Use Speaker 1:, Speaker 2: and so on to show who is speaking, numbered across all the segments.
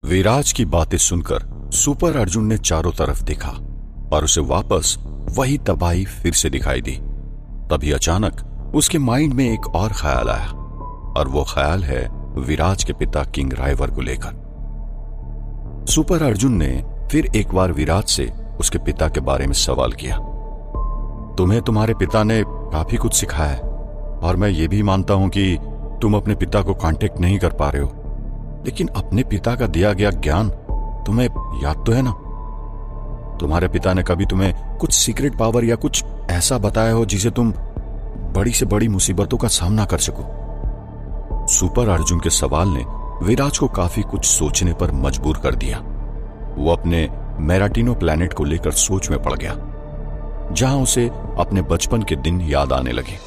Speaker 1: विराज की बातें सुनकर सुपर अर्जुन ने चारों तरफ देखा और उसे वापस वही तबाही फिर से दिखाई दी। तभी अचानक उसके माइंड में एक और ख्याल आया और वो ख्याल है विराज के पिता किंग राइवर को लेकर। सुपर अर्जुन ने फिर एक बार विराज से उसके पिता के बारे में सवाल किया। तुम्हें तुम्हारे पिता ने काफी कुछ सिखाया है और मैं ये भी मानता हूं कि तुम अपने पिता को कांटेक्ट नहीं कर पा रहे हो, लेकिन अपने पिता का दिया गया ज्ञान तुम्हें याद तो है ना? तुम्हारे पिता ने कभी तुम्हें कुछ सीक्रेट पावर या कुछ ऐसा बताया हो जिसे तुम बड़ी से बड़ी मुसीबतों का सामना कर सको? सुपर अर्जुन के सवाल ने विराज को काफी कुछ सोचने पर मजबूर कर दिया। वो अपने मेराटिनो प्लैनेट को लेकर सोच में पड़ गया, जहां उसे अपने बचपन के दिन याद आने लगे।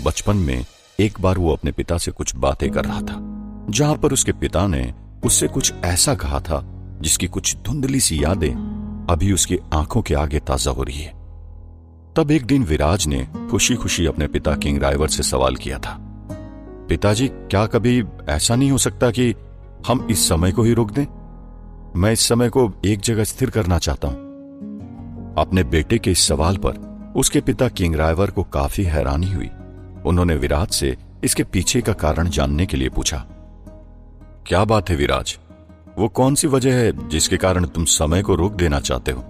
Speaker 1: बचपन में एक बार वो अपने पिता से कुछ बातें कर रहा था, जहां पर उसके पिता ने उससे कुछ ऐसा कहा था जिसकी कुछ धुंधली सी यादें अभी उसकी आंखों के आगे ताजा हो रही है। तब एक दिन विराज ने खुशी खुशी अपने पिता किंग राइवर से सवाल किया था, पिताजी, क्या कभी ऐसा नहीं हो सकता कि हम इस समय को ही रोक दें? मैं इस समय को एक जगह स्थिर करना चाहता हूं। अपने बेटे के इस सवाल पर उसके पिता किंग राइवर को काफी हैरानी हुई। उन्होंने विराज से इसके पीछे का कारण जानने के लिए पूछा। क्या बात है विराज, वो कौन सी वजह है जिसके कारण तुम समय को रोक देना चाहते हो?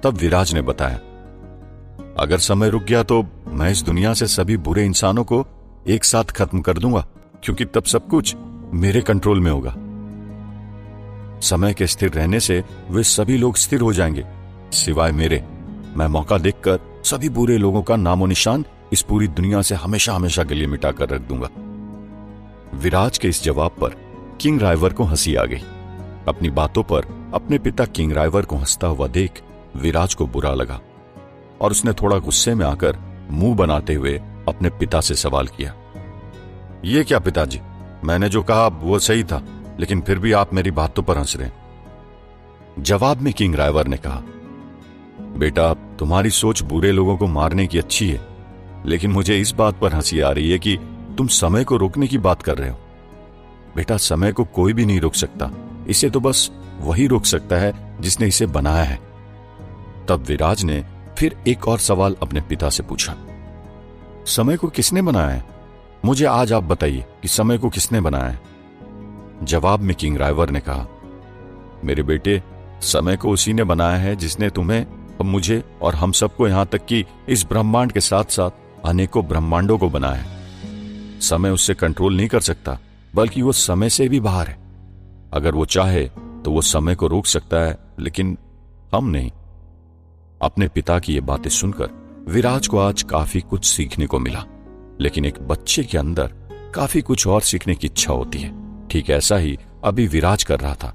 Speaker 1: तब विराज ने बताया, अगर समय रुक गया तो मैं इस दुनिया से सभी बुरे इंसानों को एक साथ खत्म कर दूंगा, क्योंकि तब सब कुछ मेरे कंट्रोल में होगा। समय के स्थिर रहने से वे सभी लोग स्थिर हो जाएंगे, सिवाय मेरे। मैं मौका देखकर सभी बुरे लोगों का नामो निशान इस पूरी दुनिया से हमेशा हमेशा के लिए मिटाकर रख दूंगा। विराज के इस जवाब पर किंग राइवर को हंसी आ गई। अपनी बातों पर अपने पिता किंग राइवर को हंसता हुआ देख विराज को बुरा लगा और उसने थोड़ा गुस्से में आकर मुंह बनाते हुए अपने पिता से सवाल किया, ये क्या पिताजी, मैंने जो कहा वो सही था, लेकिन फिर भी आप मेरी बातों पर हंस रहे हैं। जवाब में किंग राइवर ने कहा, बेटा, तुम्हारी सोच बुरे लोगों को मारने की अच्छी है, लेकिन मुझे इस बात पर हंसी आ रही है कि तुम समय को रोकने की बात कर रहे हो। बेटा, समय को कोई भी नहीं रोक सकता, इसे तो बस वही रोक सकता है जिसने इसे बनाया है। तब विराज ने फिर एक और सवाल अपने पिता से पूछा, समय को किसने बनाया है? मुझे आज आप बताइए कि समय को किसने बनाया है? जवाब में किंग राइवर ने कहा, मेरे बेटे, समय को उसी ने बनाया है जिसने तुम्हें, मुझे और हम सबको, यहां तक कि इस ब्रह्मांड के साथ साथ अनेकों ब्रह्मांडों को बनाया है। समय उससे कंट्रोल नहीं कर सकता, बल्कि वो समय से भी बाहर है। अगर वो चाहे तो वो समय को रोक सकता है, लेकिन हम नहीं। अपने पिता की ये बातें सुनकर विराज को आज काफी कुछ सीखने को मिला, लेकिन एक बच्चे के अंदर काफी कुछ और सीखने की इच्छा होती है। ठीक ऐसा ही अभी विराज कर रहा था,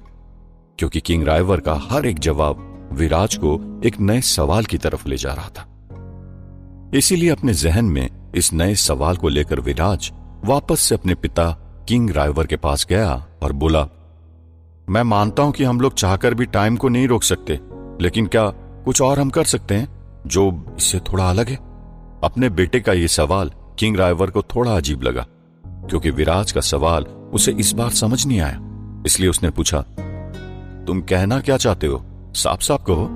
Speaker 1: क्योंकि किंग राइवर का हर एक जवाब विराज को एक नए सवाल की तरफ ले जा रहा था। इसीलिए अपने जहन में इस नए सवाल को लेकर विराज वापस से अपने पिता किंग राइवर के पास गया और बोला, मैं मानता हूं कि हम लोग चाहकर भी टाइम को नहीं रोक सकते, लेकिन क्या कुछ और हम कर सकते हैं जो इससे थोड़ा अलग है? अपने बेटे का यह सवाल किंग राइवर को थोड़ा अजीब लगा, क्योंकि विराज का सवाल उसे इस बार समझ नहीं आया। इसलिए उसने पूछा, तुम कहना क्या चाहते हो? साफ साफ कहो।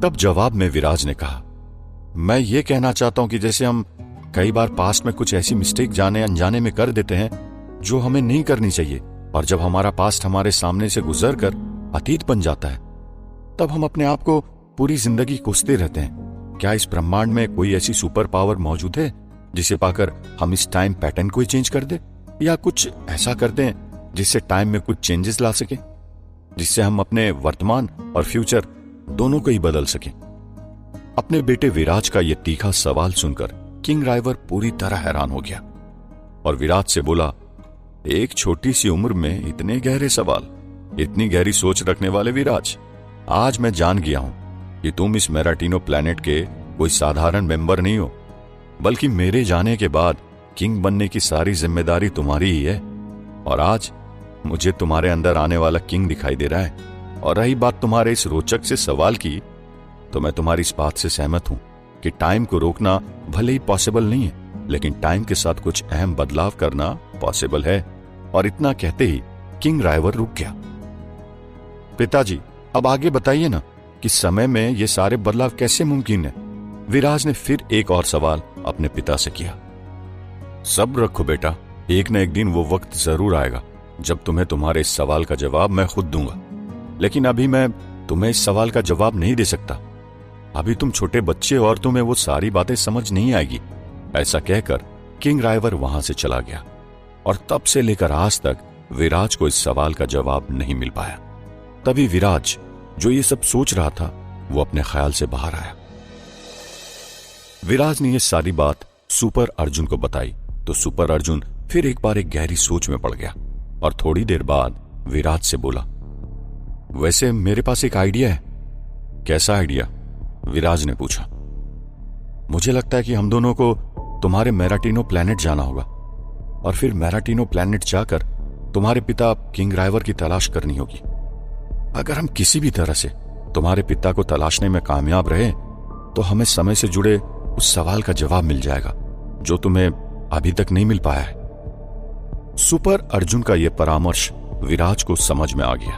Speaker 1: तब जवाब में विराज ने कहा, मैं ये कहना चाहता हूं कि जैसे हम कई बार पास्ट में कुछ ऐसी मिस्टेक जाने अनजाने में कर देते हैं जो हमें नहीं करनी चाहिए, और जब हमारा पास्ट हमारे सामने से गुजर कर अतीत बन जाता है, तब हम अपने आप को पूरी जिंदगी कोसते रहते हैं। क्या इस ब्रह्मांड में कोई ऐसी सुपर पावर मौजूद है जिसे पाकर हम इस टाइम पैटर्न को ही चेंज कर दे, या कुछ ऐसा कर दें जिससे टाइम में कुछ चेंजेस ला सके, जिससे हम अपने वर्तमान और फ्यूचर दोनों को ही बदल सके? अपने बेटे विराज का यह तीखा सवाल सुनकर किंग राइवर पूरी तरह हैरान हो गया और विराज से बोला, एक छोटी सी उम्र में इतने गहरे सवाल, इतनी गहरी सोच रखने वाले विराज, आज मैं जान गया हूं कि तुम इस मेराटिनो प्लैनेट के कोई साधारण मेंबर नहीं हो, बल्कि मेरे जाने के बाद किंग बनने की सारी जिम्मेदारी तुम्हारी ही है। और आज मुझे तुम्हारे अंदर आने वाला किंग दिखाई दे रहा है। और रही बात तुम्हारे इस रोचक से सवाल की, तो मैं तुम्हारी इस बात से सहमत हूं कि टाइम को रोकना भले ही पॉसिबल नहीं है, लेकिन टाइम के साथ कुछ अहम बदलाव करना पॉसिबल है। और इतना कहते ही किंग राइवर रुक गया पिताजी, अब आगे बताइए ना कि समय में ये सारे बदलाव कैसे मुमकिन है। विराज ने फिर एक और सवाल अपने पिता से किया। सब्र रखो बेटा, एक न एक दिन वो वक्त जरूर आएगा जब तुम्हें तुम्हारे इस सवाल का जवाब मैं खुद दूंगा। लेकिन अभी मैं तुम्हें इस सवाल का जवाब नहीं दे सकता। अभी तुम छोटे बच्चे और तुम्हें वो सारी बातें समझ नहीं आएगी। ऐसा कहकर किंग राइवर वहां से चला गया और तब से लेकर आज तक विराज को इस सवाल का जवाब नहीं मिल पाया। तभी विराज, जो ये सब सोच रहा था, वो अपने ख्याल से बाहर आया। विराज ने ये सारी बात सुपर अर्जुन को बताई तो सुपर अर्जुन फिर एक बार एक गहरी सोच में पड़ गया और थोड़ी देर बाद विराज से बोला, वैसे मेरे पास एक आइडिया है। कैसा आइडिया? विराज ने पूछा। मुझे लगता है कि हम दोनों को तुम्हारे मेराटिनो प्लैनेट जाना होगा और फिर मेराटिनो प्लैनेट जाकर तुम्हारे पिता किंग राइवर की तलाश करनी होगी। अगर हम किसी भी तरह से तुम्हारे पिता को तलाशने में कामयाब रहे तो हमें समय से जुड़े उस सवाल का जवाब मिल जाएगा जो तुम्हें अभी तक नहीं मिल पाया है। सुपर अर्जुन का यह परामर्श विराज को समझ में आ गया,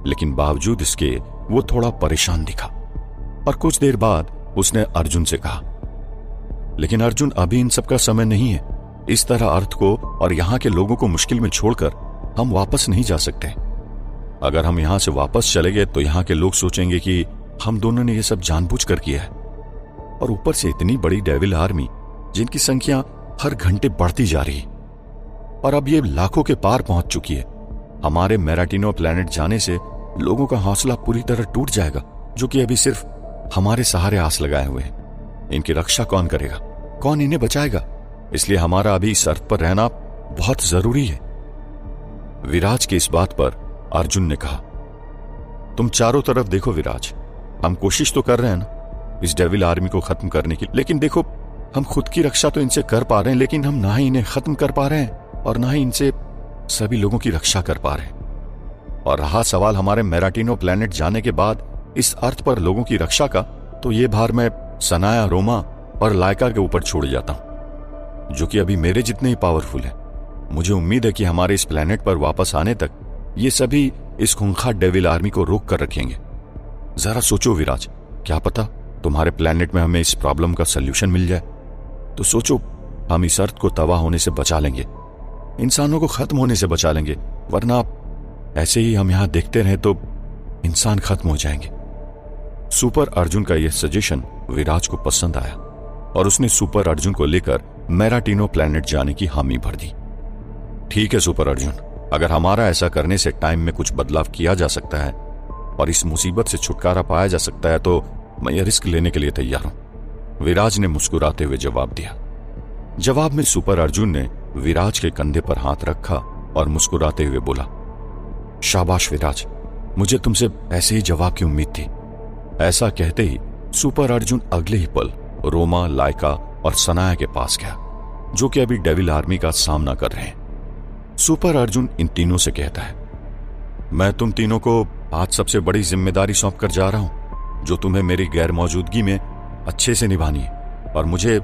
Speaker 1: लेकिन बावजूद इसके वो थोड़ा परेशान दिखा और कुछ देर बाद उसने अर्जुन से कहा, लेकिन अर्जुन, अभी इन सब का समय नहीं है। इस तरह अर्थ को और यहां के लोगों को मुश्किल में छोड़कर हम वापस नहीं जा सकते। अगर हम यहां से वापस चले गए तो यहां के लोग सोचेंगे कि हम दोनों ने यह सब जानबूझकर किया है। और ऊपर से इतनी बड़ी डेविल आर्मी जिनकी संख्या हर घंटे बढ़ती जा रही और अब ये लाखों के पार पहुंच चुकी है। हमारे मेराटिनो प्लैनेट जाने से लोगों का हौसला पूरी तरह टूट जाएगा, जो कि अभी सिर्फ हमारे सहारे आस लगाए हुए हैं। इनकी रक्षा कौन करेगा? कौन इन्हें बचाएगा? इसलिए हमारा अभी इस अर्थ पर रहना बहुत जरूरी है। विराज की इस बात पर अर्जुन ने कहा, तुम चारों तरफ देखो विराज, हम कोशिश तो कर रहे हैं ना इस डेविल आर्मी को खत्म करने की, लेकिन देखो हम खुद की रक्षा तो इनसे कर पा रहे हैं, लेकिन हम ना ही इन्हें खत्म कर पा रहे हैं और ना ही इनसे सभी लोगों की रक्षा कर पा रहे हैं। और रहा सवाल हमारे मेराटिनो प्लैनेट जाने के बाद इस अर्थ पर लोगों की रक्षा का, तो ये भार मैं सनाया, रोमा और लाइका के ऊपर छोड़ जाता हूं, जो कि अभी मेरे जितने ही पावरफुल है। मुझे उम्मीद है कि हमारे इस प्लैनेट पर वापस आने तक ये सभी इस खूंखार डेविल आर्मी को रोक कर रखेंगे। जरा सोचो विराज, क्या पता तुम्हारे प्लैनेट में हमें इस प्रॉब्लम का सल्यूशन मिल जाए। तो सोचो, हम इस अर्थ को तबाह होने से बचा लेंगे, इंसानों को खत्म होने से बचा लेंगे, वरना ऐसे ही हम यहां देखते रहे तो इंसान खत्म हो जाएंगे। सुपर अर्जुन का यह सजेशन विराज को पसंद आया और उसने सुपर अर्जुन को लेकर मेराटिनो प्लैनेट जाने की हामी भर दी। ठीक है सुपर अर्जुन, अगर हमारा ऐसा करने से टाइम में कुछ बदलाव किया जा सकता है और इस मुसीबत से छुटकारा पाया जा सकता है तो मैं यह रिस्क लेने के लिए तैयार हूं, विराज ने मुस्कुराते हुए जवाब दिया। जवाब में सुपर अर्जुन ने विराज के कंधे पर हाथ रखा और मुस्कुराते हुए बोला, शाबाश विराज, मुझे तुमसे ऐसे ही जवाब की उम्मीद थी। ऐसा कहते ही सुपर अर्जुन अगले ही पल रोमा, लाइका और सनाया के पास गया, जो कि अभी डेविल आर्मी का सामना कर रहे हैं। सुपर अर्जुन इन तीनों से कहता है, मैं तुम तीनों को आज सबसे बड़ी जिम्मेदारी सौंप कर जा रहा हूं, जो तुम्हें मेरी गैर मौजूदगी में अच्छे से निभानी है और मुझे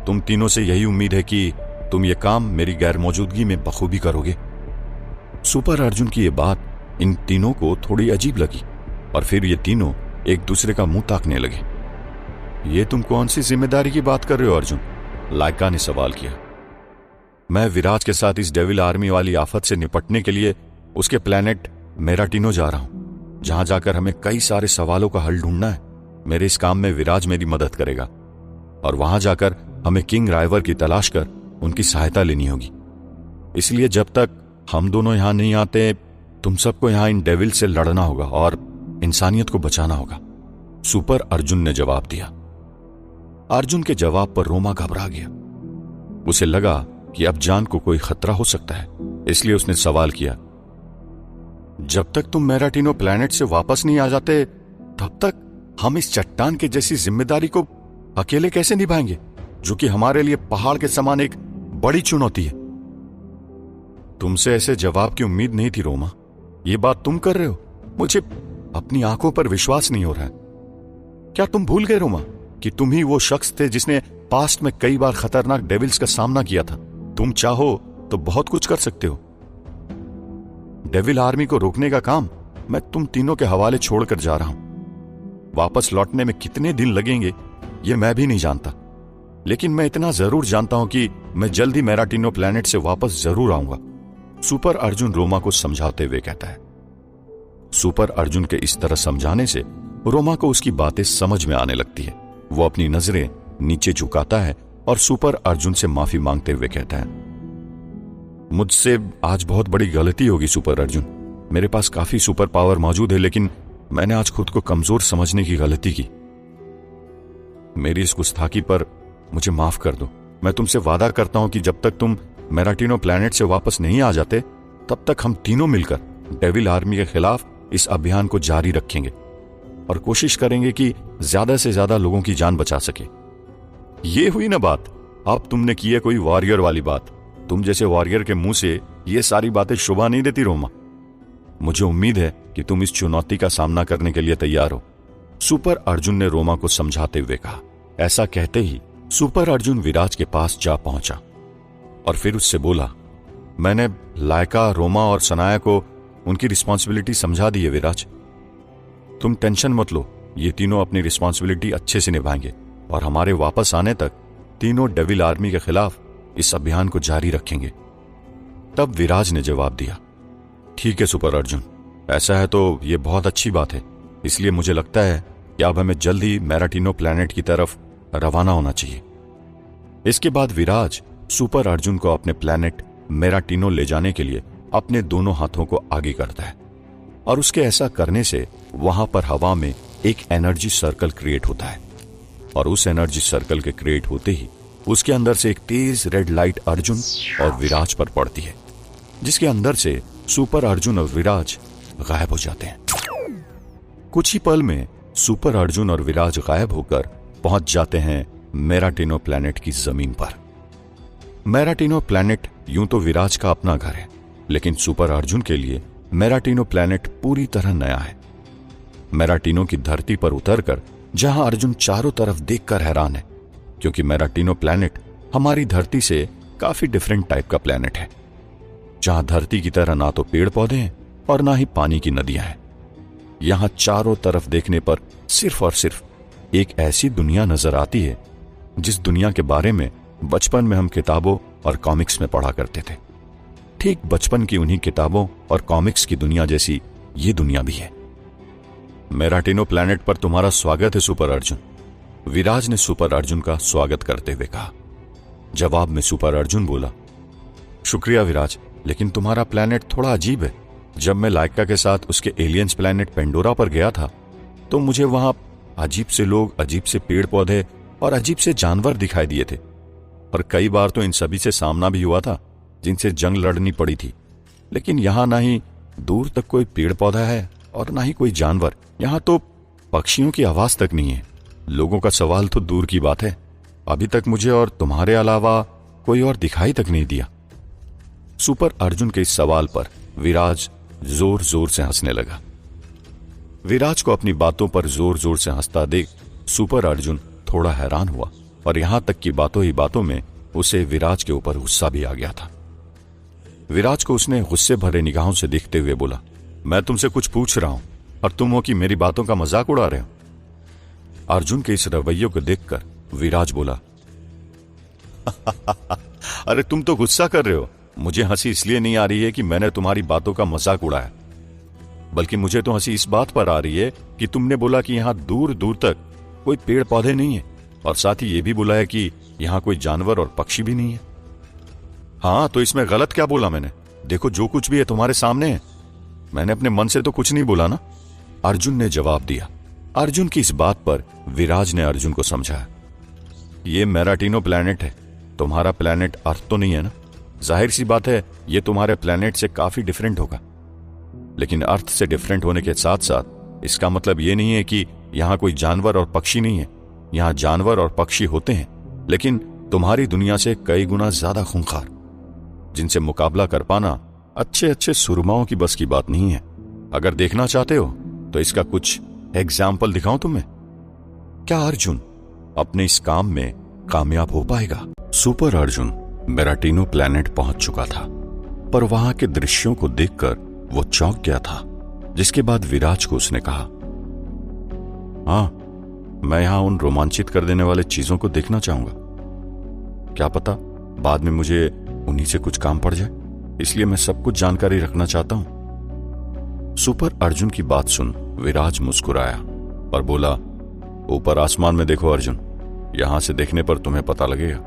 Speaker 1: तुम तीनों से यही उम्मीद है कि तुम ये काम मेरी गैर मौजूदगी में बखूबी करोगे। सुपर अर्जुन की ये बात इन तीनों को थोड़ी अजीब लगी और फिर ये तीनों एक दूसरे का मुंह ताकने लगे। ये तुम कौन सी जिम्मेदारी की बात कर रहे हो अर्जुन? लाइका ने सवाल किया। मैं विराज के साथ इस डेविल आर्मी वाली आफत से निपटने के लिए उसके प्लैनेट मेराटिनो जा रहा हूं, जहां जाकर हमें कई सारे सवालों का हल ढूंढना है। मेरे इस काम में विराज मेरी मदद करेगा और वहां जाकर हमें किंग राइवर की तलाश कर उनकी सहायता लेनी होगी। इसलिए जब तक हम दोनों यहां नहीं आते, तुम सबको यहां इन डेविल से लड़ना होगा और इंसानियत को बचाना होगा, सुपर अर्जुन ने जवाब दिया। अर्जुन के जवाब पर रोमा घबरा गया। उसे लगा कि अब जान को कोई खतरा हो सकता है, इसलिए उसने सवाल किया, जब तक तुम मेराटिनो प्लैनेट से वापस नहीं आ जाते तब तक हम इस चट्टान के जैसी जिम्मेदारी को अकेले कैसे निभाएंगे, जो कि हमारे लिए पहाड़ के समान एक बड़ी चुनौती है। तुमसे ऐसे जवाब की उम्मीद नहीं थी रोमा। ये बात तुम कर रहे हो, मुझे अपनी आंखों पर विश्वास नहीं हो रहा है। क्या तुम भूल गए रोमा कि तुम ही वो शख्स थे जिसने पास्ट में कई बार खतरनाक डेविल्स का सामना किया था? तुम चाहो तो बहुत कुछ कर सकते हो। डेविल आर्मी को रोकने का काम मैं तुम तीनों के हवाले छोड़कर जा रहा हूं। वापस लौटने में कितने दिन लगेंगे ये मैं भी नहीं जानता, लेकिन मैं इतना जरूर जानता हूं कि मैं जल्द ही मेराटिनो प्लैनेट से वापस जरूर आऊंगा, सुपर अर्जुन रोमा को समझाते हुए कहता है। सुपर अर्जुन के इस तरह समझाने से रोमा को उसकी बातें समझ में आने लगती है। वो अपनी नजरें नीचे झुकाता है और सुपर अर्जुन से माफी मांगते हुए कहता है, मुझसे आज बहुत बड़ी गलती होगी सुपर अर्जुन। मेरे पास काफी सुपर पावर मौजूद है, लेकिन मैंने आज खुद को कमजोर समझने की गलती की। मेरी इस गुस्ताखी पर मुझे माफ कर दो। मैं तुमसे वादा करता हूं कि जब तक तुम मेराटिनो प्लैनेट से वापस नहीं आ जाते, तब तक हम तीनों मिलकर डेविल आर्मी के खिलाफ इस अभियान को जारी रखेंगे और कोशिश करेंगे कि ज्यादा से ज्यादा लोगों की जान बचा सके। ये हुई ना बात, अब तुमने की है कोई वॉरियर वाली बात। तुम जैसे वॉरियर के मुंह से ये सारी बातें शोभा नहीं देती रोमा। मुझे उम्मीद है कि तुम इस चुनौती का सामना करने के लिए तैयार हो, सुपर अर्जुन ने रोमा को समझाते हुए कहा। ऐसा कहते ही सुपर अर्जुन विराज के पास जा पहुंचा और फिर उससे बोला, मैंने लायका, रोमा और सनाया को उनकी रिस्पॉन्सिबिलिटी समझा दी है विराज। तुम टेंशन मत लो, ये तीनों अपनी रिस्पॉन्सिबिलिटी अच्छे से निभाएंगे और हमारे वापस आने तक तीनों डेविल आर्मी के खिलाफ इस अभियान को जारी रखेंगे। तब विराज ने जवाब दिया, ठीक है सुपर अर्जुन, ऐसा है तो ये बहुत अच्छी बात है। इसलिए मुझे लगता है कि अब हमें जल्द ही मेराटिनो प्लैनेट की तरफ रवाना होना चाहिए। इसके बाद विराज सुपर अर्जुन को अपने प्लैनेट मेराटिनो ले जाने के लिए अपने दोनों हाथों को आगे करता है और उसके ऐसा करने से वहां पर हवा में एक एनर्जी सर्कल क्रिएट होता है और उस एनर्जी सर्कल के क्रिएट होते ही उसके अंदर से एक तेज रेड लाइट अर्जुन और विराज पर पड़ती है, जिसके अंदर से सुपर अर्जुन और विराज गायब हो जाते हैं। कुछ ही पल में सुपर अर्जुन और विराज गायब होकर पहुंच जाते हैं मेराटिनो प्लैनेट की जमीन पर। मेराटिनो प्लैनेट यूं तो विराज का अपना घर है, लेकिन सुपर अर्जुन के लिए मेराटिनो प्लैनेट पूरी तरह नया है। मेराटिनो की धरती पर उतरकर जहां अर्जुन चारों तरफ देखकर हैरान है, क्योंकि मेराटिनो प्लैनेट हमारी धरती से काफी डिफरेंट टाइप का प्लैनेट है, जहां धरती की तरह ना तो पेड़ पौधे हैं और ना ही पानी की नदियां हैं। यहां चारों तरफ देखने पर सिर्फ और सिर्फ एक ऐसी दुनिया नजर आती है जिस दुनिया के बारे में बचपन में हम किताबों और कॉमिक्स में पढ़ा करते थे। ठीक बचपन की उन्हीं किताबों और कॉमिक्स की दुनिया जैसी ये दुनिया भी है। मेराटिनो प्लैनेट पर तुम्हारा स्वागत है सुपर अर्जुन, विराज ने सुपर अर्जुन का स्वागत करते हुए कहा। जवाब में सुपर अर्जुन बोला, शुक्रिया विराज, लेकिन तुम्हारा प्लैनेट थोड़ा अजीब है। जब मैं लाइका के साथ उसके एलियंस प्लैनेट पेंडोरा पर गया था तो मुझे वहां अजीब से लोग, अजीब से पेड़ पौधे और अजीब से जानवर दिखाई दिए थे, और कई बार तो इन सभी से सामना भी हुआ था जिनसे जंग लड़नी पड़ी थी। लेकिन यहां ना ही दूर तक कोई पेड़ पौधा है और ना ही कोई जानवर। यहां तो पक्षियों की आवाज तक नहीं है। लोगों का सवाल तो दूर की बात है, अभी तक मुझे और तुम्हारे अलावा कोई और दिखाई तक नहीं दिया। सुपर अर्जुन के इस सवाल पर विराज जोर जोर से हंसने लगा। विराज को अपनी बातों पर जोर जोर से हंसता देख सुपर अर्जुन थोड़ा हैरान हुआ और यहां तक कि बातों ही बातों में उसे विराज के ऊपर गुस्सा भी आ गया था। विराज को उसने गुस्से भरे निगाहों से देखते हुए बोला, मैं तुमसे कुछ पूछ रहा हूं और तुम हो कि मेरी बातों का मजाक उड़ा रहे हो। अर्जुन के इस रवैये को देखकर विराज बोला, अरे तुम तो गुस्सा कर रहे हो। मुझे हंसी इसलिए नहीं आ रही है कि मैंने तुम्हारी बातों का मजाक उड़ाया, बल्कि मुझे तो हंसी इस बात पर आ रही है कि तुमने बोला कि यहां दूर दूर तक कोई पेड़ पौधे नहीं है, और साथ ही यह भी बोला है कि यहां कोई जानवर और पक्षी भी नहीं है। हाँ, तो इसमें गलत क्या बोला मैंने? देखो, जो कुछ भी है तुम्हारे सामने है। मैंने अपने मन से तो कुछ नहीं बोला ना, अर्जुन ने जवाब दिया। अर्जुन की इस बात पर विराज ने अर्जुन को समझाया, ये मेराटिनो प्लैनेट है, तुम्हारा प्लैनेट अर्थ तो नहीं है ना। जाहिर सी बात है ये तुम्हारे प्लैनेट से काफी डिफरेंट होगा, लेकिन अर्थ से डिफरेंट होने के साथ साथ इसका मतलब ये नहीं है कि यहां कोई जानवर और पक्षी नहीं है। यहां जानवर और पक्षी होते हैं, लेकिन तुम्हारी दुनिया से कई गुना ज्यादा खूंखार, जिनसे मुकाबला कर पाना अच्छे अच्छे सुरमाओं की बस की बात नहीं है। अगर देखना चाहते हो तो इसका कुछ एग्जाम्पल दिखाऊं तुम्हें? क्या अर्जुन अपने इस काम में कामयाब हो पाएगा? सुपर अर्जुन मेराटिनो प्लैनेट पहुंच चुका था, पर वहां के दृश्यों को देखकर वो चौंक गया था। जिसके बाद विराज को उसने कहा, हाँ, मैं यहां उन रोमांचित कर देने वाले चीजों को देखना चाहूंगा। क्या पता बाद में मुझे उन्हीं से कुछ काम पड़ जाए, इसलिए मैं सब कुछ जानकारी रखना चाहता हूं। सुपर अर्जुन की बात सुन विराज मुस्कुराया और बोला, ऊपर आसमान में देखो अर्जुन, यहां से देखने पर तुम्हें पता लगेगा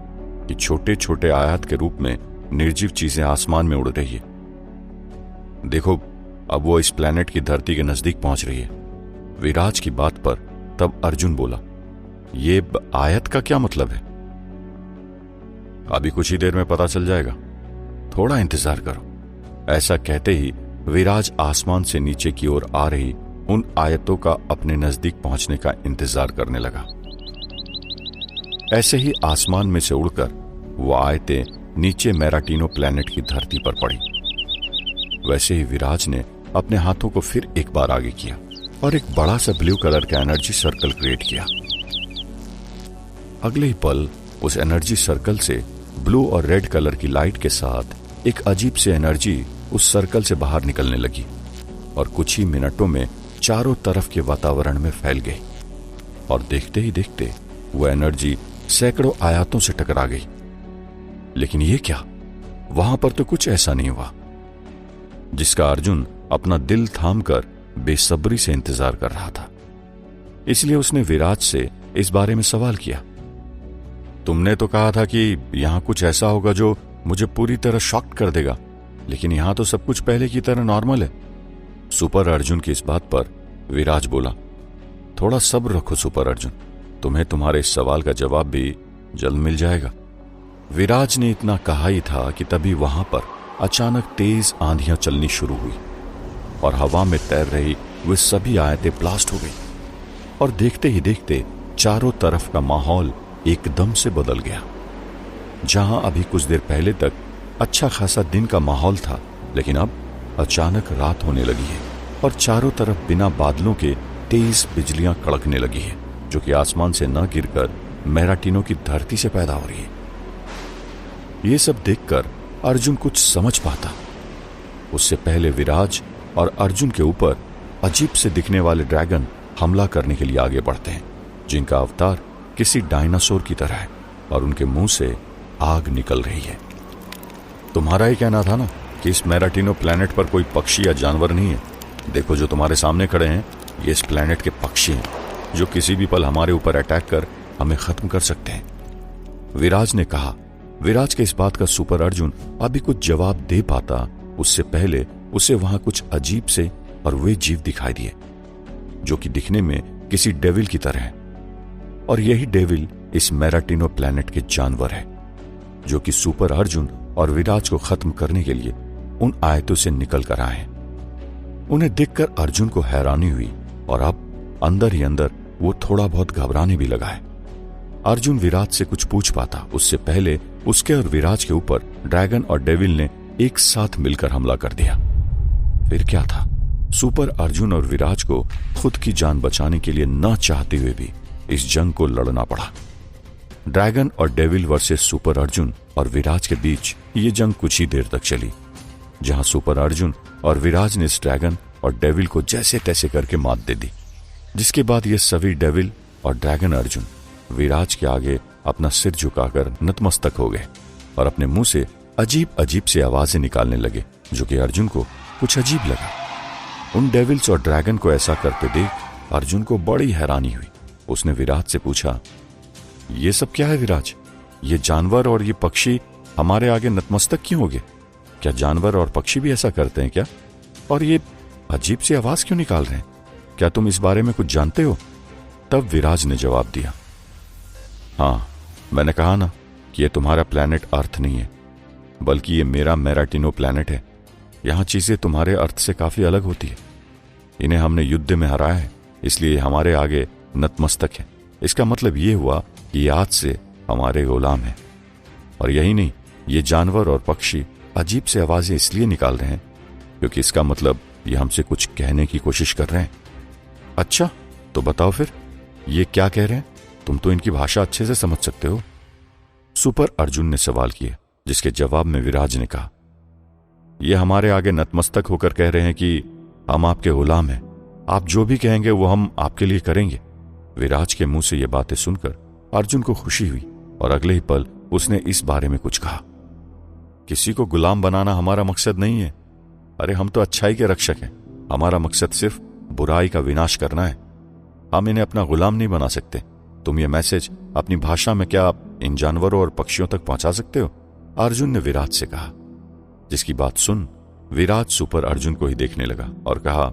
Speaker 1: कि छोटे छोटे आयात के रूप में निर्जीव चीजें आसमान में उड़ रही है। देखो, अब वो इस प्लेनेट की धरती के नजदीक पहुंच रही है। विराज की बात पर तब अर्जुन बोला, ये आयत का क्या मतलब है? अभी कुछ ही देर में पता चल जाएगा, थोड़ा इंतजार करो। ऐसा कहते ही विराज आसमान से नीचे की ओर आ रही उन आयतों का अपने नजदीक पहुंचने का इंतजार करने लगा। ऐसे ही आसमान में से उड़कर वो आयतें नीचे मेराटिनो प्लेनेट की धरती पर पड़ी। वैसे ही विराज ने अपने हाथों को फिर एक बार आगे किया और एक बड़ा सा ब्लू कलर का एनर्जी सर्कल क्रिएट किया। अगले ही पल उस एनर्जी सर्कल से ब्लू और रेड कलर की लाइट के साथ एक अजीब सी एनर्जी उस सर्कल से बाहर निकलने लगी और कुछ ही मिनटों में चारों तरफ के वातावरण में फैल गई। और देखते ही देखते वो एनर्जी सैकड़ों आयातों से टकरा गई। लेकिन ये क्या, वहां पर तो कुछ ऐसा नहीं हुआ, जिसका अर्जुन अपना दिल थामकर बेसब्री से इंतजार कर रहा था। इसलिए उसने विराज से इस बारे में सवाल किया, तुमने तो कहा था कि यहां कुछ ऐसा होगा जो मुझे पूरी तरह शॉक्ड कर देगा, लेकिन यहां तो सब कुछ पहले की तरह नॉर्मल है। सुपर अर्जुन की इस बात पर विराज बोला, थोड़ा सब्र रखो सुपर अर्जुन, तुम्हें तुम्हारे इस सवाल का जवाब भी जल्द मिल जाएगा। विराज ने इतना कहा ही था कि तभी वहां पर अचानक तेज आंधियां चलनी शुरू हुई और हवा में तैर रही वे सभी आयतें ब्लास्ट हो गई और देखते ही देखते चारों तरफ का माहौल एकदम से बदल गया। जहां अभी कुछ देर पहले तक अच्छा खासा दिन का माहौल था, लेकिन अब अचानक रात होने लगी है और चारों तरफ बिना बादलों के तेज बिजलियां कड़कने लगी है, जो कि आसमान से न गिरकर मेराटिनो की धरती से पैदा हो रही है। ये सब देखकर अर्जुन कुछ समझ पाता उससे पहले विराज और अर्जुन के ऊपर अजीब से दिखने वाले ड्रैगन हमला करने के लिए आगे बढ़ते हैं, जिनका अवतार किसी डायनासोर की तरह है और उनके मुंह से आग निकल रही है। तुम्हारा ही कहना था ना कि इस मेराटिनो प्लेनेट पर कोई पक्षी या जानवर नहीं है। देखो, जो तुम्हारे सामने खड़े हैं ये इस प्लेनेट के पक्षी हैं, जो किसी भी पल हमारे ऊपर अटैक कर हमें खत्म कर सकते हैं, विराज ने कहा। विराज के इस बात का सुपर अर्जुन अभी कुछ जवाब दे पाता उससे पहले उसे वहां कुछ अजीब से और वे जीव दिखाई दिए, जो कि दिखने में किसी डेविल की तरह है। और यही डेविल इस मेराटिनो प्लेनेट के जानवर है, जो कि सुपर अर्जुन और विराज को खत्म करने के लिए उन आयतों से निकल कर आए हैं। उन्हें देखकर अर्जुन को हैरानी हुई और अब अंदर ही अंदर वो थोड़ा बहुत घबराने भी लगा है। अर्जुन विराज से कुछ पूछ पाता उससे पहले उसके और विराज के ऊपर ड्रैगन और डेविल ने एक साथ मिलकर हमला कर दिया। फिर क्या था, सुपर अर्जुन और विराज को खुद की जान बचाने के लिए न चाहते हुए भी इस जंग को लड़ना पड़ा। ड्रैगन और डेविल वर्सेस सुपर अर्जुन और विराज के बीच ये जंग कुछ ही देर तक चली, जहां सुपर अर्जुन और विराज ने इस ड्रैगन और डेविल को जैसे तैसे करके मात दे दी। जिसके बाद ये सभी डेविल और ड्रैगन अर्जुन विराज के आगे अपना सिर झुकाकर नतमस्तक हो गए और अपने मुंह से अजीब अजीब सी आवाजें निकालने लगे, जो कि अर्जुन को कुछ अजीब लगा। उन डेविल्स और ड्रैगन को ऐसा करते देख अर्जुन को बड़ी हैरानी हुई। उसने विराज से पूछा, ये सब क्या है विराज? ये जानवर और ये पक्षी हमारे आगे नतमस्तक क्यों हो गए? क्या जानवर और पक्षी भी ऐसा करते हैं क्या? और ये अजीब सी आवाज क्यों निकाल रहे हैं? क्या तुम इस बारे में कुछ जानते हो? तब विराज ने जवाब दिया, हाँ, मैंने कहा ना कि ये तुम्हारा प्लेनेट अर्थ नहीं है, बल्कि ये मेरा मेराटिनो प्लेनेट है। यहां चीजें तुम्हारे अर्थ से काफी अलग होती है। इन्हें हमने युद्ध में हराया है, इसलिए हमारे आगे नतमस्तक है। इसका मतलब ये हुआ कि आज से हमारे गुलाम हैं। और यही नहीं, ये जानवर और पक्षी अजीब से आवाजें इसलिए निकाल रहे हैं क्योंकि इसका मतलब ये हमसे कुछ कहने की कोशिश कर रहे हैं। अच्छा, तो बताओ फिर ये क्या कह रहे हैं? तुम तो इनकी भाषा अच्छे से समझ सकते हो। सुपर अर्जुन ने सवाल किया, जिसके जवाब में विराज ने कहा, ये हमारे आगे नतमस्तक होकर कह रहे हैं कि हम आपके गुलाम हैं, आप जो भी कहेंगे वो हम आपके लिए करेंगे। विराज के मुंह से ये बातें सुनकर अर्जुन को खुशी हुई और अगले ही पल उसने इस बारे में कुछ कहा। किसी को गुलाम बनाना हमारा मकसद नहीं है। अरे हम तो अच्छाई के रक्षक हैं, हमारा मकसद सिर्फ बुराई का विनाश करना है। हम इन्हें अपना गुलाम नहीं बना सकते। तुम ये मैसेज अपनी भाषा में क्या इन जानवरों और पक्षियों तक पहुंचा सकते हो? अर्जुन ने विराज से कहा। जिसकी बात सुन विराज सुपर अर्जुन को ही देखने लगा और कहा,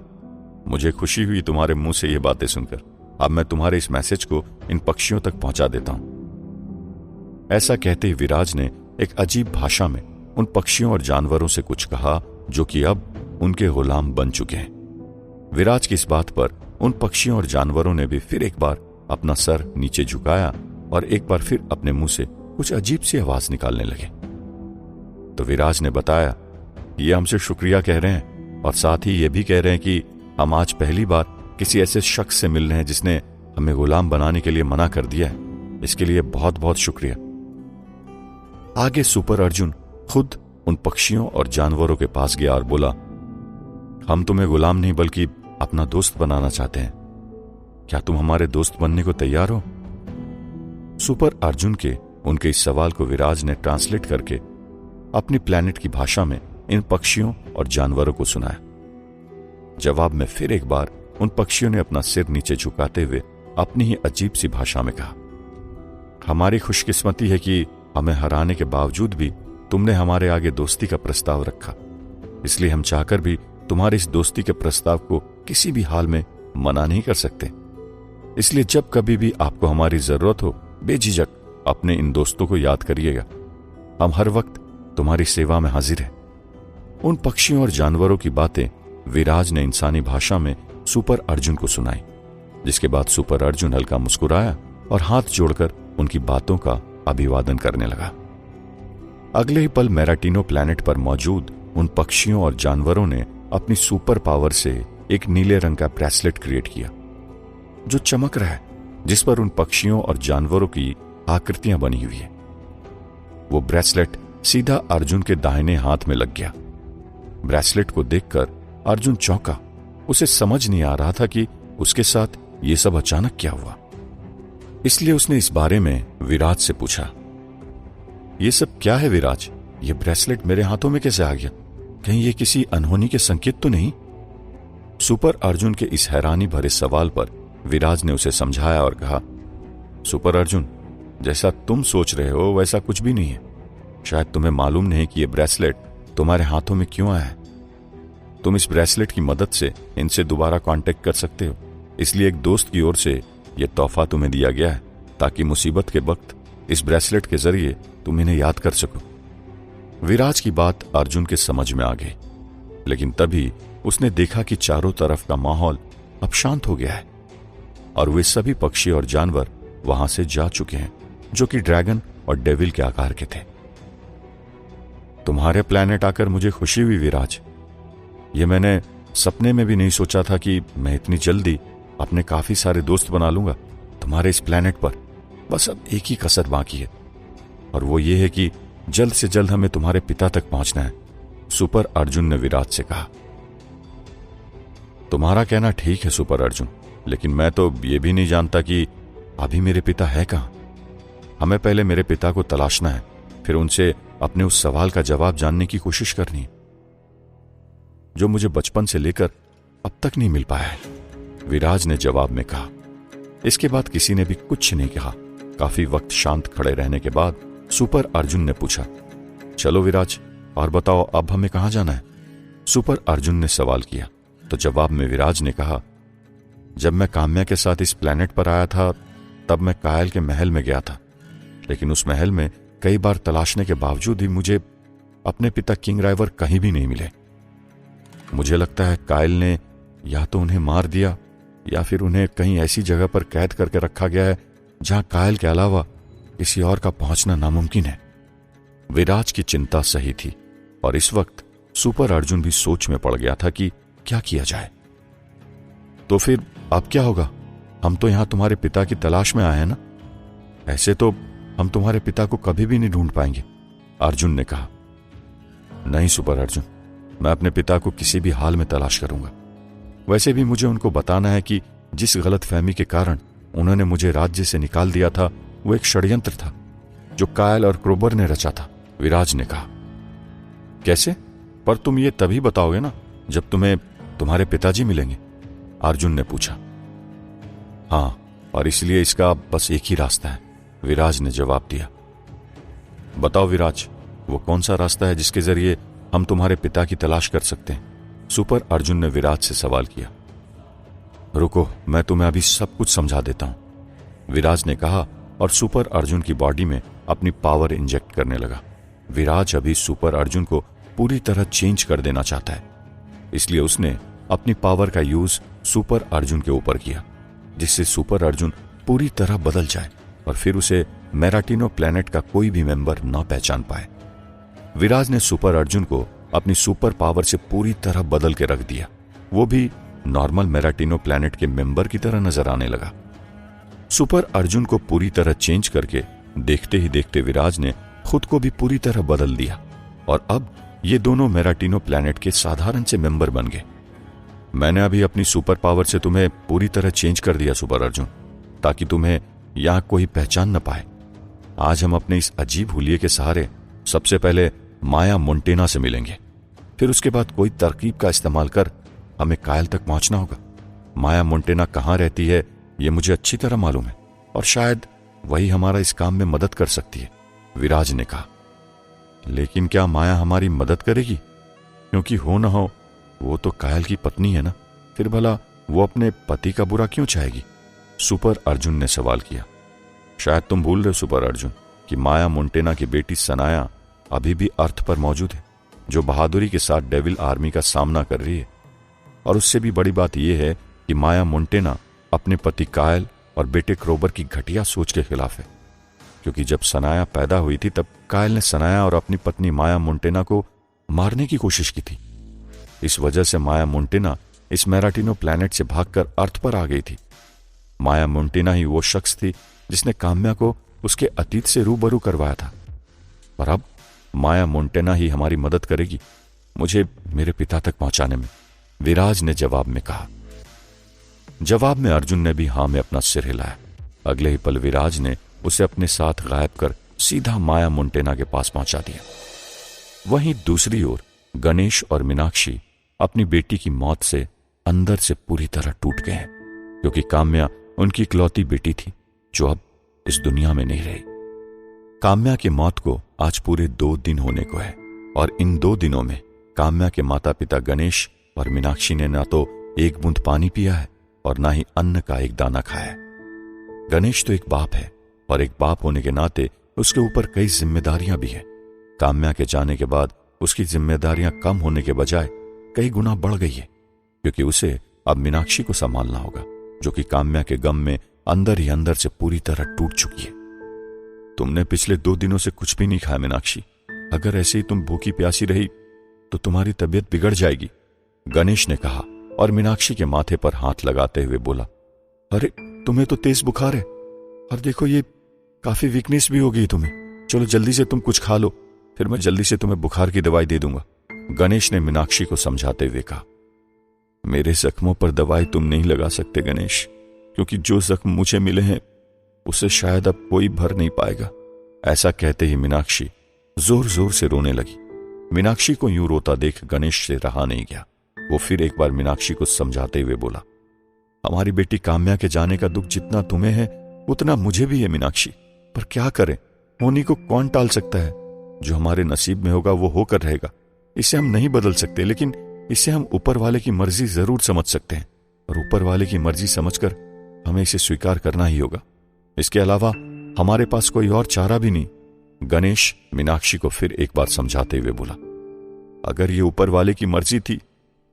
Speaker 1: मुझे खुशी हुई तुम्हारे मुंह से ये बातें सुनकर। अब मैं तुम्हारे इस मैसेज को इन पक्षियों तक पहुंचा देता हूं। ऐसा कहते ही विराज ने एक अजीब भाषा में उन पक्षियों और जानवरों से कुछ कहा जो कि अब उनके गुलाम बन चुके हैं। विराज की इस बात पर उन पक्षियों और जानवरों ने भी फिर एक बार अपना सर नीचे झुकाया और एक बार फिर अपने मुंह से कुछ अजीब सी आवाज निकालने लगे। तो विराज ने बताया, ये हमसे शुक्रिया कह रहे हैं और साथ ही ये भी कह रहे हैं कि हम आज पहली बार किसी ऐसे शख्स से मिल रहे हैं जिसने हमें गुलाम बनाने के लिए मना कर दिया है। इसके लिए बहुत बहुत शुक्रिया। आगे सुपर अर्जुन खुद उन पक्षियों और जानवरों के पास गया और बोला, हम तुम्हें गुलाम नहीं बल्कि अपना दोस्त बनाना चाहते हैं। क्या तुम हमारे दोस्त बनने को तैयार हो? सुपर अर्जुन के उनके इस सवाल को विराज ने ट्रांसलेट करके अपनी प्लैनेट की भाषा में इन पक्षियों और जानवरों को सुनाया। जवाब में फिर एक बार उन पक्षियों ने अपना सिर नीचे झुकाते हुए अपनी ही अजीब सी भाषा में कहा, हमारी खुशकिस्मती है कि हमें हराने के बावजूद भी तुमने हमारे आगे दोस्ती का प्रस्ताव रखा। इसलिए हम चाहकर भी तुम्हारी इस दोस्ती के प्रस्ताव को किसी भी हाल में मना नहीं कर सकते। इसलिए जब कभी भी आपको हमारी जरूरत हो, बेझिझक अपने इन दोस्तों को याद करिएगा। हम हर वक्त तुम्हारी सेवा में हाजिर हैं। उन पक्षियों और जानवरों की बातें विराज ने इंसानी भाषा में सुपर अर्जुन को सुनाई, जिसके बाद सुपर अर्जुन हल्का मुस्कुराया और हाथ जोड़कर उनकी बातों का अभिवादन करने लगा। अगले ही पल मेराटिनो प्लैनेट पर मौजूद उन पक्षियों और जानवरों ने अपनी सुपर पावर से एक नीले रंग का ब्रेसलेट क्रिएट किया जो चमक रहा है, जिस पर उन पक्षियों और जानवरों की आकृतियां बनी हुई है। वो ब्रेसलेट सीधा अर्जुन के दाहिने हाथ में लग गया। ब्रेसलेट को देखकर अर्जुन चौंका। उसे समझ नहीं आ रहा था कि उसके साथ ये सब अचानक क्या हुआ। इसलिए उसने इस बारे में विराज से पूछा, ये सब क्या है विराज? ये ब्रेसलेट मेरे हाथों में कैसे आ गया? कहीं ये किसी अनहोनी के संकेत तो नहीं? सुपर अर्जुन के इस हैरानी भरे सवाल पर विराज ने उसे समझाया और कहा, सुपर अर्जुन, जैसा तुम सोच रहे हो वैसा कुछ भी नहीं है। शायद तुम्हें मालूम नहीं कि यह ब्रेसलेट तुम्हारे हाथों में क्यों आया है। तुम इस ब्रेसलेट की मदद से इनसे दोबारा कांटेक्ट कर सकते हो। इसलिए एक दोस्त की ओर से यह तोहफा तुम्हें दिया गया है ताकि मुसीबत के वक्त इस ब्रेसलेट के जरिए तुम इन्हें याद कर सको। विराज की बात अर्जुन के समझ में आ गई, लेकिन तभी उसने देखा कि चारों तरफ का माहौल अब शांत हो गया है और वे सभी पक्षी और जानवर वहां से जा चुके हैं जो कि ड्रैगन और डेविल के आकार के थे। तुम्हारे प्लैनेट आकर मुझे खुशी हुई विराज। ये मैंने सपने में भी नहीं सोचा था कि मैं इतनी जल्दी अपने काफी सारे दोस्त बना लूंगा तुम्हारे इस प्लैनेट पर। बस अब एक ही कसर बाकी है और वो ये है कि जल्द से जल्द हमें तुम्हारे पिता तक पहुंचना है, सुपर अर्जुन ने विराज से कहा। तुम्हारा कहना ठीक है सुपर अर्जुन, लेकिन मैं तो ये भी नहीं जानता कि अभी मेरे पिता है कहां। हमें पहले मेरे पिता को तलाशना है, फिर उनसे अपने उस सवाल का जवाब जानने की कोशिश करनी है जो मुझे बचपन से लेकर अब तक नहीं मिल पाया है, विराज ने जवाब में कहा। इसके बाद किसी ने भी कुछ नहीं कहा। काफी वक्त शांत खड़े रहने के बाद सुपर अर्जुन ने पूछा, चलो विराज, और बताओ अब हमें कहां जाना है? सुपर अर्जुन ने सवाल किया तो जवाब में विराज ने कहा, जब मैं काम्या के साथ इस प्लैनेट पर आया था तब मैं कायल के महल में गया था, लेकिन उस महल में कई बार तलाशने के बावजूद भी मुझे अपने पिता किंग राइवर कहीं भी नहीं मिले। मुझे लगता है कायल ने या तो उन्हें मार दिया या फिर उन्हें कहीं ऐसी जगह पर कैद करके रखा गया है जहां कायल के अलावा किसी और का पहुंचना नामुमकिन है। विराज की चिंता सही थी और इस वक्त सुपर अर्जुन भी सोच में पड़ गया था कि क्या किया जाए। तो फिर अब क्या होगा? हम तो यहां तुम्हारे पिता की तलाश में आए हैं ना। ऐसे तो हम तुम्हारे पिता को कभी भी नहीं ढूंढ पाएंगे, अर्जुन ने कहा। नहीं सुपर अर्जुन, मैं अपने पिता को किसी भी हाल में तलाश करूंगा। वैसे भी मुझे उनको बताना है कि जिस गलतफहमी के कारण उन्होंने मुझे राज्य से निकाल दिया था वो एक षड्यंत्र था जो कायल और क्रोबर ने रचा था। विराज ने कहा। कैसे? पर तुम ये तभी बताओगे ना जब तुम्हें तुम्हारे पिताजी मिलेंगे, अर्जुन ने पूछा। हाँ, और इसलिए इसका बस एक ही रास्ता है, विराज ने जवाब दिया। बताओ विराज, वो कौन सा रास्ता है जिसके जरिए हम तुम्हारे पिता की तलाश कर सकते हैं? सुपर अर्जुन ने विराज से सवाल किया। रुको, मैं तुम्हें अभी सब कुछ समझा देता हूं, विराज ने कहा और सुपर अर्जुन की बॉडी में अपनी पावर इंजेक्ट करने लगा। विराज अभी सुपर अर्जुन को पूरी तरह चेंज कर देना चाहता है, इसलिए उसने अपनी पावर का यूज सुपर अर्जुन के ऊपर किया, जिससे सुपर अर्जुन पूरी तरह बदल जाए और फिर उसे मेराटिनो प्लैनेट का कोई भी मेंबर न पहचान पाए। विराज ने सुपर अर्जुन को अपनी सुपर पावर से पूरी तरह बदल के रख दिया। वो भी नॉर्मल मेराटिनो प्लैनेट के मेंबर की तरह नजर आने लगा। सुपर अर्जुन को पूरी तरह चेंज करके देखते ही देखते विराज ने खुद को भी पूरी तरह बदल दिया और अब ये दोनों मेराटिनो प्लैनेट के साधारण से मेंबर बन गए। मैंने अभी अपनी सुपर पावर से तुम्हें पूरी तरह चेंज कर दिया सुपर अर्जुन, ताकि तुम्हें यहां कोई पहचान न पाए। आज हम अपने इस अजीब हुलिये के सहारे सबसे पहले माया मोंटेना से मिलेंगे, फिर उसके बाद कोई तरकीब का इस्तेमाल कर हमें कायल तक पहुंचना होगा। माया मोंटेना कहां रहती है ये मुझे अच्छी तरह मालूम है और शायद वही हमारा इस काम में मदद कर सकती है, विराज ने कहा। लेकिन क्या माया हमारी मदद करेगी? क्योंकि हो ना हो वो तो कायल की पत्नी है ना, फिर भला वो अपने पति का बुरा क्यों चाहेगी? सुपर अर्जुन ने सवाल किया। शायद तुम भूल रहे हो सुपर अर्जुन कि माया मोंटेना की बेटी सनाया अभी भी अर्थ पर मौजूद है, जो बहादुरी के साथ डेविल आर्मी का सामना कर रही है। और उससे भी बड़ी बात यह है कि माया मोंटेना अपने पति कायल और बेटे क्रोबर की घटिया सोच के खिलाफ है, क्योंकि जब सनाया पैदा हुई थी तब कायल ने सनाया और अपनी पत्नी माया मोंटेना को मारने की कोशिश की थी। इस वजह से माया मोंटेना इस मेराटिनो प्लैनेट से भागकर अर्थ पर आ गई थी। माया मोंटेना ही वो शख्स थी जिसने काम्या को उसके अतीत से रूबरू करवाया था। पर अब माया मोंटेना ही हमारी मदद करेगी मुझे मेरे पिता तक पहुंचाने में, विराज ने जवाब में कहा। जवाब में अर्जुन ने भी हां में अपना सिर हिलाया। अगले ही पल विराज ने उसे अपने साथ गायब कर सीधा माया मोंटेना के पास पहुंचा दिया। वहीं दूसरी ओर गणेश और मीनाक्षी अपनी बेटी की मौत से अंदर से पूरी तरह टूट गए हैं, क्योंकि काम्या उनकी इकलौती बेटी थी जो अब इस दुनिया में नहीं रही। काम्या की मौत को आज पूरे 2 दिन होने को है और इन 2 दिनों में काम्या के माता पिता गणेश और मीनाक्षी ने ना तो एक बूंद पानी पिया है और ना ही अन्न का एक दाना खाया है। गणेश तो एक बाप है और एक बाप होने के नाते उसके ऊपर कई जिम्मेदारियां भी हैं। काम्या के जाने के बाद उसकी जिम्मेदारियां कम होने के बजाय कई गुना बढ़ गई है, क्योंकि उसे अब मीनाक्षी को संभालना होगा, जो कि काम्या के गम में अंदर ही अंदर से पूरी तरह टूट चुकी है। तुमने पिछले 2 दिनों से कुछ भी नहीं खाया मीनाक्षी, अगर ऐसे ही तुम भूखी प्यासी रही तो तुम्हारी तबीयत बिगड़ जाएगी, गणेश ने कहा और मीनाक्षी के माथे पर हाथ लगाते हुए बोला। अरे तुम्हें तो तेज बुखार है और देखो ये काफी वीकनेस भी हो गई तुम्हें, चलो जल्दी से तुम कुछ खा लो, फिर मैं जल्दी से तुम्हें बुखार की दवाई दे दूंगा, गणेश ने मीनाक्षी को समझाते हुए कहा। मेरे जख्मों पर दवाई तुम नहीं लगा सकते गणेश, क्योंकि जो जख्म मुझे मिले हैं उसे शायद अब कोई भर नहीं पाएगा। ऐसा कहते ही मीनाक्षी जोर जोर से रोने लगी। मीनाक्षी को यूं रोता देख गणेश से रहा नहीं गया। वो फिर एक बार मीनाक्षी को समझाते हुए बोला, हमारी बेटी काम्या के जाने का दुख जितना तुम्हें है उतना मुझे भी है मीनाक्षी, पर क्या करें, होनी को कौन टाल सकता है। जो हमारे नसीब में होगा वो होकर रहेगा, इसे हम नहीं बदल सकते, लेकिन इसे हम ऊपर वाले की मर्जी जरूर समझ सकते हैं और ऊपर वाले की मर्जी समझकर हमें इसे स्वीकार करना ही होगा। इसके अलावा हमारे पास कोई और चारा भी नहीं, गणेश मीनाक्षी को फिर एक बार समझाते हुए बोला। अगर ये ऊपर वाले की मर्जी थी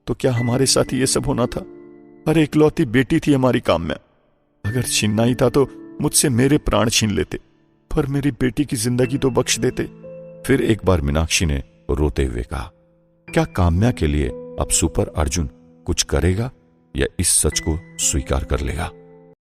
Speaker 1: तो क्या हमारे साथ ये सब होना था? अरे इकलौती बेटी थी हमारी काम्या, अगर छीनना ही था तो मुझसे मेरे प्राण छीन लेते, पर मेरी बेटी की जिंदगी तो बख्श देते। फिर एक बार मीनाक्षी ने रोते हुए कहा, क्या काम्या के लिए अब सुपर अर्जुन कुछ करेगा या इस सच को स्वीकार कर लेगा?